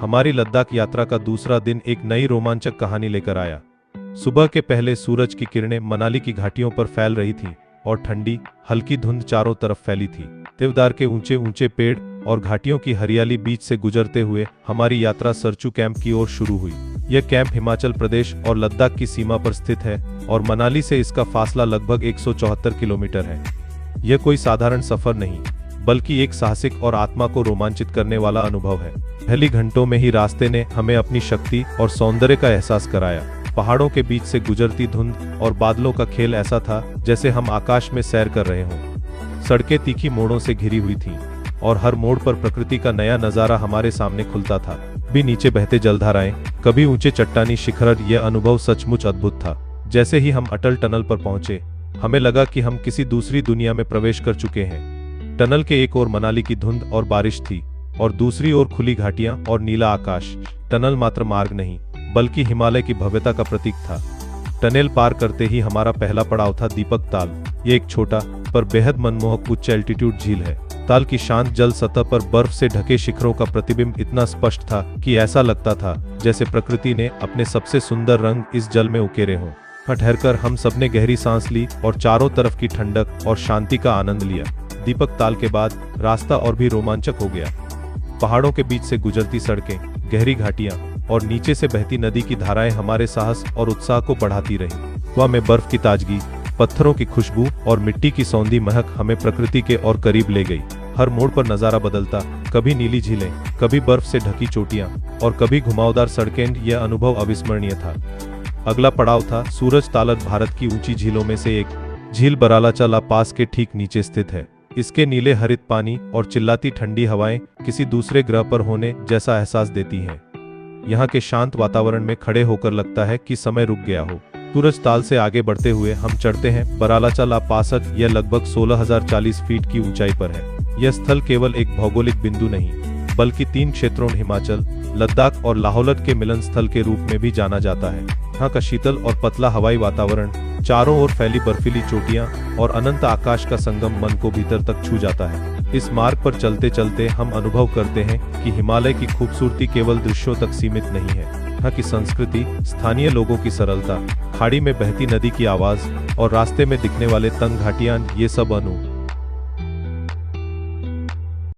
हमारी लद्दाख यात्रा का दूसरा दिन एक नई रोमांचक कहानी लेकर आया। सुबह के पहले सूरज की किरणें मनाली की घाटियों पर फैल रही थीं और ठंडी हल्की धुंध चारों तरफ फैली थी। देवदार के ऊंचे ऊंचे पेड़ और घाटियों की हरियाली बीच से गुजरते हुए हमारी यात्रा सरचू कैंप की ओर शुरू हुई। यह कैंप हिमाचल प्रदेश और लद्दाख की सीमा पर स्थित है और मनाली से इसका फासला लगभग 174 किलोमीटर है। यह कोई साधारण सफर नहीं, बल्कि एक साहसिक और आत्मा को रोमांचित करने वाला अनुभव है। पहली घंटों में ही रास्ते ने हमें अपनी शक्ति और सौंदर्य का एहसास कराया। पहाड़ों के बीच से गुजरती धुंध और बादलों का खेल ऐसा था जैसे हम आकाश में सैर कर रहे हों। सड़कें तीखी मोड़ों से घिरी हुई थीं और हर मोड़ पर प्रकृति का नया नजारा हमारे सामने खुलता था। भी नीचे बहते जलधाराएं, कभी ऊंचे चट्टानी शिखर, यह अनुभव सचमुच अद्भुत था। जैसे ही हम अटल टनल पर पहुंचे, हमें लगा कि हम किसी दूसरी दुनिया में प्रवेश कर चुके हैं। टनल के एक ओर मनाली की धुंध और बारिश थी और दूसरी ओर खुली घाटियां और नीला आकाश। टनल मात्र मार्ग नहीं, बल्कि हिमालय की भव्यता का प्रतीक था। टनल पार करते ही हमारा पहला पड़ाव था दीपक ताल। ये एक छोटा पर बेहद मनमोहक उच्च एल्टीट्यूड झील है। ताल की शांत जल सतह पर बर्फ से ढके शिखरों का प्रतिबिंब इतना स्पष्ट था कि ऐसा लगता था जैसे प्रकृति ने अपने सबसे सुंदर रंग इस जल में उकेरे हों। वहां ठहरकर हम सबने गहरी सांस ली और चारों तरफ की ठंडक और शांति का आनंद लिया। दीपक ताल के बाद रास्ता और भी रोमांचक हो गया। पहाड़ों के बीच से गुजरती सड़कें, गहरी घाटियां और नीचे से बहती नदी की धाराएं हमारे साहस और उत्साह को बढ़ाती रहीं। हवा में बर्फ की ताजगी, पत्थरों की खुशबू और मिट्टी की सौंधी महक हमें प्रकृति के और करीब ले गई। हर मोड़ पर नजारा बदलता, कभी नीली झीलें, कभी बर्फ से ढकी चोटियां और कभी घुमावदार सड़कें। यह अनुभव अविस्मरणीय था। अगला पड़ाव था सूरज ताल। भारत की ऊंची झीलों में से एक झील बरालाचा ला पास के ठीक नीचे स्थित है। इसके नीले हरित पानी और चिल्लाती ठंडी हवाएं किसी दूसरे ग्रह पर होने जैसा एहसास देती हैं। यहाँ के शांत वातावरण में खड़े होकर लगता है कि समय रुक गया हो। सूरज ताल से आगे बढ़ते हुए हम चढ़ते हैं बरालाचा ला पास। यह लगभग 16,040 फीट की ऊंचाई पर है। यह स्थल केवल एक भौगोलिक बिंदु नहीं, बल्कि 3 क्षेत्रों हिमाचल, लद्दाख और लाहौल के मिलन स्थल के रूप में भी जाना जाता है। यहाँ का शीतल और पतला हवाई वातावरण, चारों ओर फैली बर्फीली चोटियां और अनंत आकाश का संगम मन को भीतर तक छू जाता है। इस मार्ग पर चलते चलते हम अनुभव करते हैं कि हिमालय की खूबसूरती केवल दृश्यों तक सीमित नहीं है। यहाँ की संस्कृति, स्थानीय लोगों की सरलता, खाड़ी में बहती नदी की आवाज और रास्ते में दिखने वाले तंग घाटियां, ये सब